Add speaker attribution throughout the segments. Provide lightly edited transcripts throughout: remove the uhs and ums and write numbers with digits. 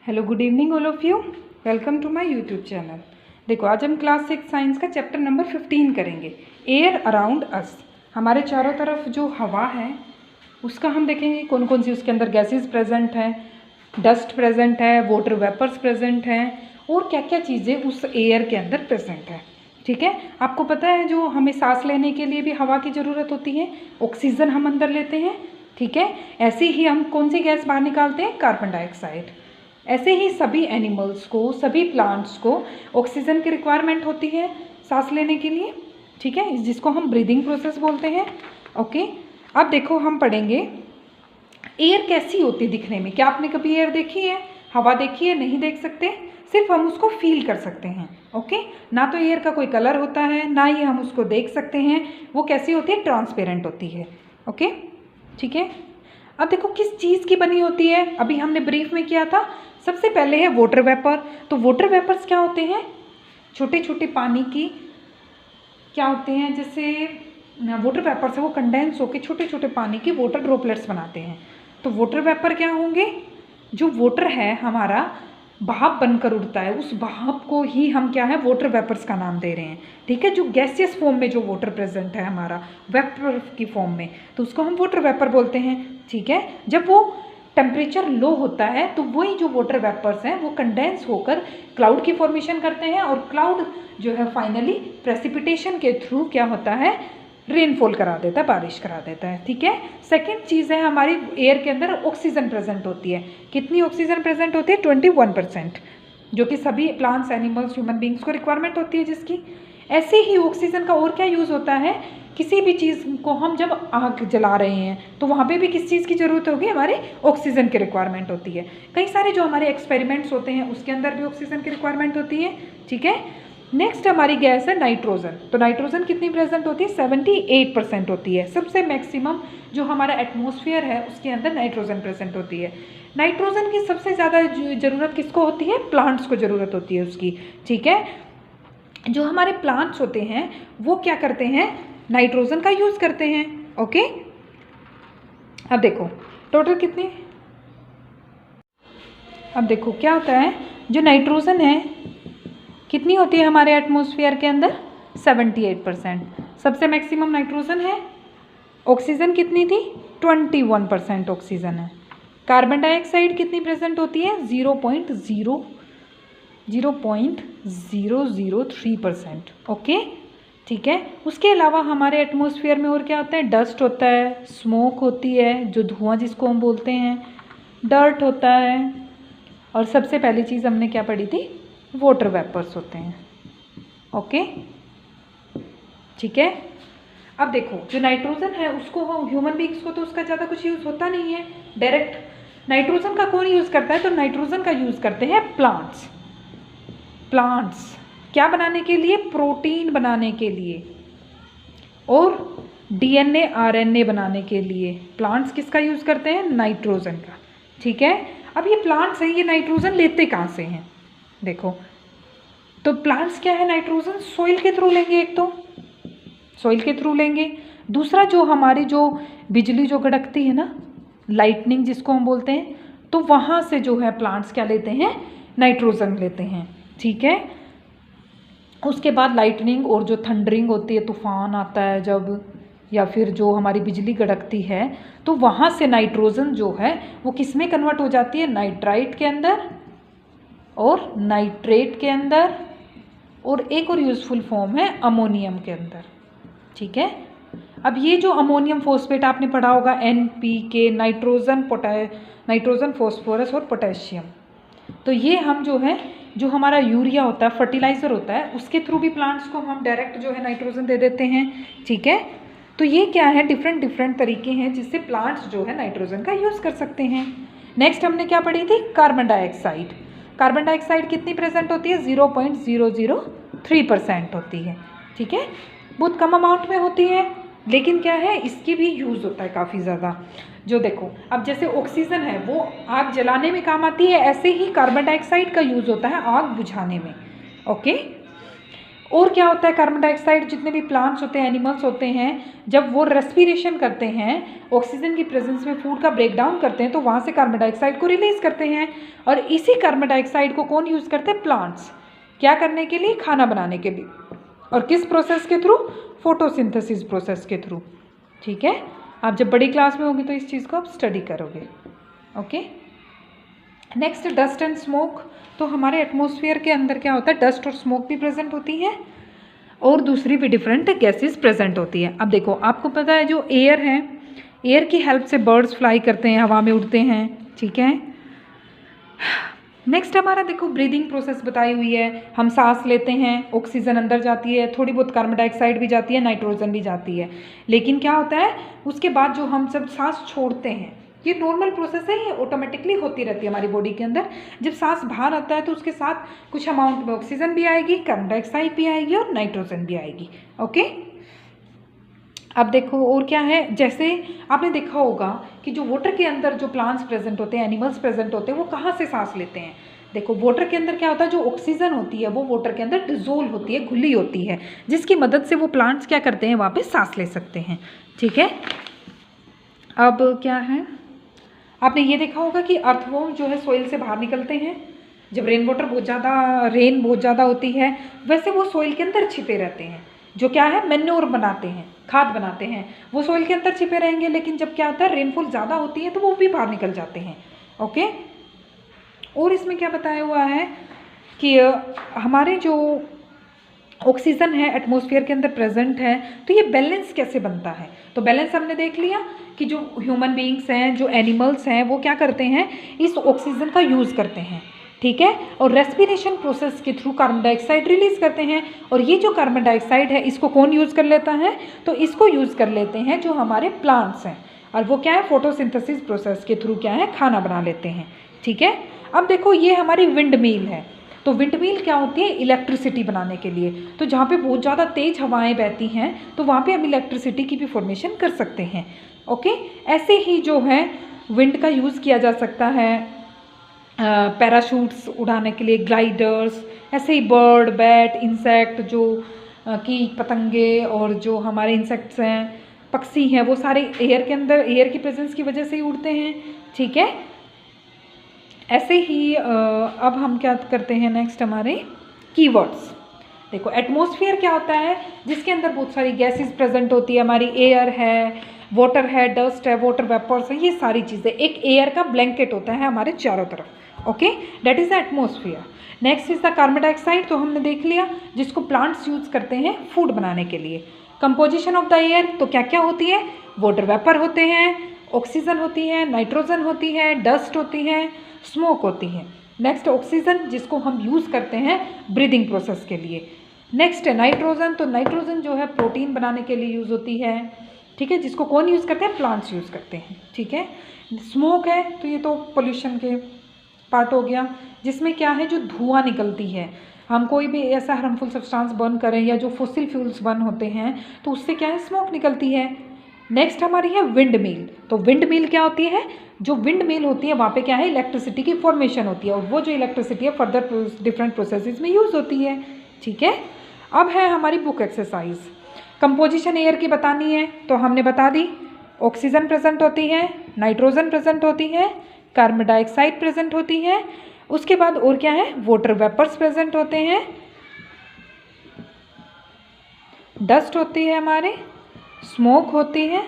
Speaker 1: Hello good evening all of you. Welcome to my YouTube channel. देखो आज हम class 6 science का chapter number 15 करेंगे, एयर अराउंड अस। हमारे चारों तरफ जो हवा है उसका हम देखेंगे कौन कौन सी उसके अंदर गैसेस प्रेजेंट हैं, डस्ट प्रेजेंट है, वाटर वेपर्स प्रेजेंट हैं और क्या क्या चीज़ें उस एयर के अंदर प्रेजेंट है। ठीक है, आपको पता है जो हमें सांस लेने के लिए भी हवा की ज़रूरत होती है, ऑक्सीजन हम अंदर लेते हैं। ठीक है, ऐसे ही हम कौन सी गैस बाहर निकालते हैं, कार्बन डाइऑक्साइड। ऐसे ही सभी एनिमल्स को, सभी प्लांट्स को ऑक्सीजन की रिक्वायरमेंट होती है सांस लेने के लिए। ठीक है, जिसको हम ब्रीदिंग प्रोसेस बोलते हैं। ओके, अब देखो हम पढ़ेंगे एयर कैसी होती है दिखने में। क्या आपने कभी एयर देखी है, हवा देखी है? नहीं देख सकते, सिर्फ हम उसको फील कर सकते हैं। ओके, ना तो एयर का कोई कलर होता है, ना ही हम उसको देख सकते हैं। वो कैसी होती है, ट्रांसपेरेंट होती है। ओके, ठीक है। अब देखो किस चीज़ की बनी होती है, अभी हमने ब्रीफ में किया था। सबसे पहले है वाटर वेपर। तो वाटर वेपर्स क्या होते हैं, छोटे छोटे पानी की क्या होते हैं, जैसे वाटर वेपर्स है वो कंडेंस होकर छोटे छोटे पानी की वाटर ड्रॉपलेट्स बनाते हैं। तो वाटर वेपर क्या होंगे, जो वाटर है हमारा भाप बनकर उड़ता है, उस भाप को ही हम क्या है, वाटर वेपर्स का नाम दे रहे हैं। ठीक है, जो गैसियस फॉर्म में जो वाटर प्रेजेंट है हमारा वेपर की फॉर्म में, तो उसको हम वाटर वेपर बोलते हैं। ठीक है, जब वो टेम्परेचर लो होता है तो वही जो वाटर वेपर्स हैं वो कंडेंस होकर क्लाउड की फॉर्मेशन करते हैं, और क्लाउड जो है फाइनली प्रेसिपिटेशन के थ्रू क्या होता है, रेनफॉल करा देता है, बारिश करा देता है। ठीक है, सेकेंड चीज़ है हमारी एयर के अंदर ऑक्सीजन प्रेजेंट होती है। कितनी ऑक्सीजन प्रेजेंट होती है, 21%, जो कि सभी प्लांट्स, एनिमल्स, ह्यूमन बींग्स को रिक्वायरमेंट होती है जिसकी। ऐसे ही ऑक्सीजन का और क्या यूज़ होता है, किसी भी चीज़ को हम जब आग जला रहे हैं तो वहाँ पे भी किस चीज़ की ज़रूरत होगी, हमारे ऑक्सीजन की रिक्वायरमेंट होती है। कई सारे जो हमारे एक्सपेरिमेंट्स होते हैं उसके अंदर भी ऑक्सीजन की रिक्वायरमेंट होती है। ठीक है, नेक्स्ट हमारी गैस है नाइट्रोजन। तो नाइट्रोजन कितनी प्रेजेंट होती है, 78% होती है। सबसे मैक्सिमम जो हमारा एटमॉस्फेयर है उसके अंदर नाइट्रोजन प्रेजेंट होती है। नाइट्रोजन की सबसे ज़्यादा ज़रूरत किसको होती है, प्लांट्स को ज़रूरत होती है उसकी। ठीक है, जो हमारे प्लांट्स होते हैं वो क्या करते हैं, नाइट्रोजन का यूज़ करते हैं। ओके, अब देखो टोटल कितनी, अब देखो क्या होता है, जो नाइट्रोजन है कितनी होती है हमारे एटमॉस्फेयर के अंदर, 78%। सबसे मैक्सिमम नाइट्रोजन है। ऑक्सीजन कितनी थी, 21% ऑक्सीजन है। कार्बन डाइऑक्साइड कितनी प्रेजेंट होती है, 0.003%। ओके, ठीक है। उसके अलावा हमारे एटमॉस्फेयर में और क्या होता है, डस्ट होता है, स्मोक होती है, जो धुआं जिसको हम बोलते हैं, डर्ट होता है, और सबसे पहली चीज़ हमने क्या पढ़ी थी, वाटर वेपर्स होते हैं। ओके, ठीक है। अब देखो जो नाइट्रोजन है उसको हम ह्यूमन बींग्स को तो उसका ज़्यादा कुछ यूज़ होता नहीं है डायरेक्ट। नाइट्रोजन का कौन यूज़ करता है, तो नाइट्रोजन का यूज़ करते हैं प्लांट्स। प्लांट्स क्या बनाने के लिए, प्रोटीन बनाने के लिए और डीएनए आरएनए बनाने के लिए प्लांट्स किसका यूज़ करते हैं, नाइट्रोजन का। ठीक है, अब ये प्लांट्स हैं, ये नाइट्रोजन लेते कहाँ से हैं, देखो तो प्लांट्स क्या है, नाइट्रोजन सॉइल के थ्रू लेंगे, एक तो सॉइल के थ्रू लेंगे, दूसरा जो हमारी जो बिजली जो कड़कती है ना, लाइटनिंग जिसको हम बोलते हैं, तो वहाँ से जो है प्लांट्स क्या लेते हैं, नाइट्रोजन लेते हैं। ठीक है, उसके बाद लाइटनिंग और जो थंडरिंग होती है, तूफान आता है जब, या फिर जो हमारी बिजली कड़कती है, तो वहाँ से नाइट्रोजन जो है वो किस में कन्वर्ट हो जाती है, नाइट्राइट के अंदर और नाइट्रेट के अंदर, और एक और यूज़फुल फॉर्म है अमोनियम के अंदर। ठीक है, अब ये जो अमोनियम फॉस्फेट आपने पढ़ा होगा, NPK, नाइट्रोजन फॉस्फोरस और पोटेशियम, तो ये हम जो है, जो हमारा यूरिया होता है, फर्टिलाइज़र होता है, उसके थ्रू भी प्लांट्स को हम डायरेक्ट जो है नाइट्रोजन दे देते हैं। ठीक है, तो ये क्या है, डिफरेंट तरीके हैं जिससे प्लांट्स जो है नाइट्रोजन का यूज़ कर सकते हैं। नेक्स्ट हमने क्या पढ़ी थी, कार्बन डाइऑक्साइड। कार्बन डाइऑक्साइड कितनी प्रेजेंट होती है, 0.003% होती है। ठीक है, बहुत कम अमाउंट में होती है, लेकिन क्या है, इसकी भी यूज़ होता है काफ़ी ज़्यादा। जो देखो अब जैसे ऑक्सीजन है वो आग जलाने में काम आती है, ऐसे ही कार्बन डाइऑक्साइड का यूज़ होता है आग बुझाने में। ओके, और क्या होता है, कार्बन डाइऑक्साइड जितने भी प्लांट्स होते हैं, एनिमल्स होते हैं, जब वो रेस्पिरेशन करते हैं, ऑक्सीजन की प्रेजेंस में फूड का ब्रेक डाउन करते हैं, तो वहाँ से कार्बन डाइऑक्साइड को रिलीज करते हैं। और इसी कार्बन डाइऑक्साइड को कौन यूज़ करते हैं? प्लांट्स। क्या करने के लिए? खाना बनाने के लिए। और किस प्रोसेस के थ्रू? फोटोसिंथेसिस प्रोसेस के थ्रू। ठीक है, आप जब बड़ी क्लास में होगी तो इस चीज़ को आप स्टडी करोगे। Okay, next dust and smoke. तो हमारे एटमॉस्फेयर के अंदर क्या होता है? डस्ट और स्मोक भी प्रेजेंट होती है और दूसरी भी डिफरेंट गैसेस प्रेजेंट होती है। अब देखो, आपको पता है जो एयर है, एयर की हेल्प से बर्ड्स फ्लाई करते हैं, हवा में उड़ते हैं। ठीक है, नेक्स्ट हमारा देखो ब्रीदिंग प्रोसेस बताई हुई है। हम सांस लेते हैं, ऑक्सीजन अंदर जाती है, थोड़ी बहुत कार्बन डाइऑक्साइड भी जाती है, नाइट्रोजन भी जाती है। लेकिन क्या होता है उसके बाद जो हम जब सांस छोड़ते हैं, ये नॉर्मल प्रोसेस है, ये ऑटोमेटिकली होती रहती है हमारी बॉडी के अंदर। जब सांस बाहर आता है तो उसके साथ कुछ अमाउंट में ऑक्सीजन भी आएगी, कार्बन डाइऑक्साइड भी आएगी और नाइट्रोजन भी आएगी। ओके, अब देखो और क्या है, जैसे आपने देखा होगा कि जो वाटर के अंदर जो प्लांट्स प्रेजेंट होते हैं, एनिमल्स प्रेजेंट होते हैं, वो कहाँ से सांस लेते हैं? देखो, वाटर के अंदर क्या होता है, जो ऑक्सीजन होती है वो वाटर के अंदर डिजोल्व होती है, घुली होती है, जिसकी मदद से वो प्लांट्स क्या करते हैं, वहाँ पे सांस ले सकते हैं। ठीक है, अब क्या है, आपने ये देखा होगा कि अर्थवॉर्म जो है सोइल से बाहर निकलते हैं जब रेन बहुत ज़्यादा होती है, वैसे वो सोइल के अंदर छिपे रहते हैं। जो क्या है, मैन्योर बनाते हैं, खाद बनाते हैं, वो सोइल के अंदर छिपे रहेंगे। लेकिन जब क्या होता है, रेनफॉल ज़्यादा होती है तो वो भी बाहर निकल जाते हैं। ओके, और इसमें क्या बताया हुआ है कि हमारे जो ऑक्सीजन है एटमॉस्फेयर के अंदर प्रेजेंट है, तो ये बैलेंस कैसे बनता है? तो बैलेंस हमने देख लिया कि जो ह्यूमन बीइंग्स हैं, जो एनिमल्स हैं, वो क्या करते हैं, इस ऑक्सीजन का यूज़ करते हैं। ठीक है, और रेस्पिरेशन प्रोसेस के थ्रू कार्बन डाइऑक्साइड रिलीज करते हैं। और ये जो कार्बन डाइऑक्साइड है, इसको कौन यूज़ कर लेता है? तो इसको यूज़ कर लेते हैं जो हमारे प्लांट्स हैं, और वो क्या है, फोटोसिंथेसिस प्रोसेस के थ्रू क्या है, खाना बना लेते हैं। ठीक है, अब देखो ये हमारी विंड मिल है। तो विंड मिल क्या होती है? इलेक्ट्रिसिटी बनाने के लिए। तो जहाँ पे बहुत ज़्यादा तेज़ हवाएं बहती हैं, तो वहाँ पे हम इलेक्ट्रिसिटी की भी फॉर्मेशन कर सकते हैं। ओके, ऐसे ही जो है विंड का यूज़ किया जा सकता है पैराशूट्स उड़ाने के लिए, ग्लाइडर्स, ऐसे ही बर्ड, बैट, इंसेक्ट, जो कीट पतंगे और जो हमारे इंसेक्ट्स हैं, पक्षी हैं, वो सारे एयर के अंदर, एयर की प्रेजेंस की वजह से ही उड़ते हैं। ठीक है, ऐसे ही अब हम क्या करते हैं, नेक्स्ट हमारे कीवर्ड्स। देखो, एटमॉस्फेयर क्या होता है? जिसके अंदर बहुत सारी गैसेस प्रेजेंट होती है, हमारी एयर है, वाटर है, डस्ट है, वाटर वेपर्स है, ये सारी चीज़ें एक एयर का ब्लैंकेट होता है हमारे चारों तरफ। Okay, that is the atmosphere. Next is the carbon dioxide, तो हमने देख लिया, जिसको प्लांट्स यूज करते हैं फूड बनाने के लिए। कंपोजिशन ऑफ द एयर, तो क्या क्या होती है? वाटर वेपर होते हैं, ऑक्सीजन होती है, नाइट्रोजन होती है, डस्ट होती है, स्मोक होती है। नेक्स्ट ऑक्सीजन, जिसको हम यूज़ करते हैं ब्रीदिंग प्रोसेस के लिए। नेक्स्ट है नाइट्रोजन, तो नाइट्रोजन जो है प्रोटीन बनाने के लिए यूज़ होती है। ठीक है, जिसको कौन यूज़ करते हैं? प्लांट्स यूज़ करते हैं। ठीक है, स्मोक है, तो ये तो पोल्यूशन के पार्ट हो गया, जिसमें क्या है, जो धुआं निकलती है, हम कोई भी ऐसा हार्मफुल सब्सटेंस बर्न करें या जो फॉसिल फ्यूल्स बर्न होते हैं, तो उससे क्या है, स्मोक निकलती है। नेक्स्ट हमारी है विंड मिल। तो विंड मिल क्या होती है? जो विंड मिल होती है वहाँ पे क्या है, इलेक्ट्रिसिटी की फॉर्मेशन होती है, और वो जो इलेक्ट्रिसिटी है फर्दर डिफरेंट प्रोसेसेस में यूज़ होती है। ठीक है, अब है हमारी बुक एक्सरसाइज। कंपोजिशन एयर की बतानी है, तो हमने बता दी, ऑक्सीजन प्रेजेंट होती है, नाइट्रोजन प्रेजेंट होती है, कार्बन डाइऑक्साइड प्रेजेंट होती है, उसके बाद और क्या है, वाटर वेपर्स प्रेजेंट होते हैं, डस्ट होती है हमारे, स्मोक होती है।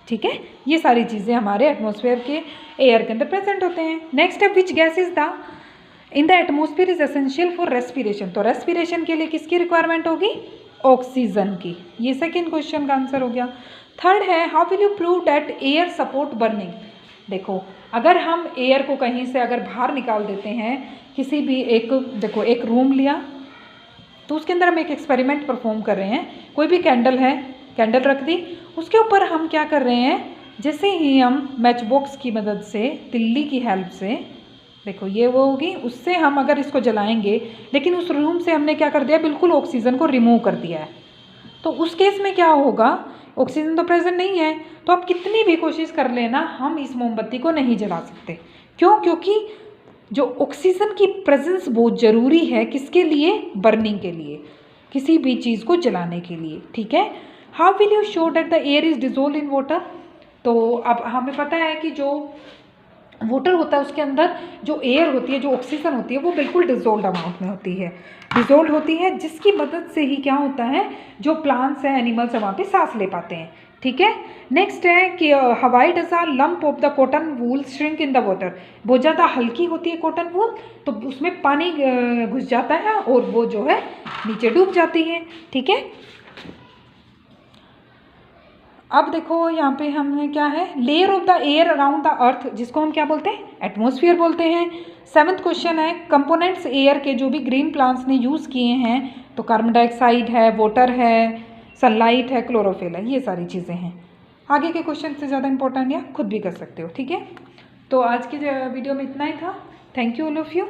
Speaker 1: ठीक है, ये सारी चीज़ें हमारे एटमॉस्फेयर के एयर के अंदर प्रेजेंट होते हैं। नेक्स्ट है which gas is the in the atmosphere is essential for respiration. तो रेस्पिरेशन के लिए किसकी रिक्वायरमेंट होगी? ऑक्सीजन की। ये सेकेंड क्वेश्चन का आंसर हो गया। थर्ड है how will you prove that air support burning. देखो, अगर हम एयर को कहीं से अगर बाहर निकाल देते हैं, किसी भी एक, देखो एक रूम लिया, तो उसके अंदर हम एक एक्सपेरिमेंट परफॉर्म कर रहे हैं, कोई भी कैंडल है, कैंडल रख दी, उसके ऊपर हम क्या कर रहे हैं, जैसे ही हम मैच बॉक्स की मदद से, तिल्ली की हेल्प से, देखो ये वो होगी, उससे हम अगर इसको जलाएंगे, लेकिन उस रूम से हमने क्या कर दिया, बिल्कुल ऑक्सीजन को रिमूव कर दिया है, तो उस केस में क्या होगा, ऑक्सीजन तो प्रेजेंट नहीं है, तो आप कितनी भी कोशिश कर लेना, हम इस मोमबत्ती को नहीं जला सकते। क्यों? क्योंकि जो ऑक्सीजन की प्रेजेंस बहुत ज़रूरी है, किसके लिए? बर्निंग के लिए। किसी भी चीज़ को जलाने के लिए, ठीक है। How will you show that the air is dissolve in water? तो अब हमें पता है कि जो वाटर होता है उसके अंदर जो एयर होती है, जो ऑक्सीजन होती है, वो बिल्कुल डिजोल्व अमाउंट में होती है, डिजोल्व होती है, जिसकी मदद से ही क्या होता है, जो प्लांट्स हैं, एनिमल्स हैं, वहाँ पे सांस ले पाते हैं, ठीक है। नेक्स्ट है कि हवाई does a lump of the cotton wool shrink in the water. बहुत ज़्यादा हल्की होती है कॉटन वूल, तो उसमें पानी घुस जाता है और वो जो है नीचे डूब जाती है, ठीक है। अब देखो यहाँ पे हमें क्या है, layer of the air around the earth, जिसको हम क्या बोलते हैं, एटमॉस्फेयर बोलते हैं। 7th क्वेश्चन है, कंपोनेंट्स एयर के जो भी ग्रीन प्लांट्स ने यूज़ किए हैं, तो कार्बन डाइऑक्साइड है, वाटर है, सनलाइट है, क्लोरोफिल है, ये सारी चीज़ें हैं। आगे के क्वेश्चन से ज़्यादा इंपॉर्टेंट या खुद भी कर सकते हो, ठीक है। तो आज की वीडियो में इतना ही था। Thank you all of you.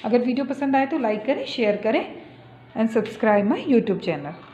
Speaker 1: अगर वीडियो पसंद आए तो लाइक करें, शेयर करें and subscribe my YouTube channel.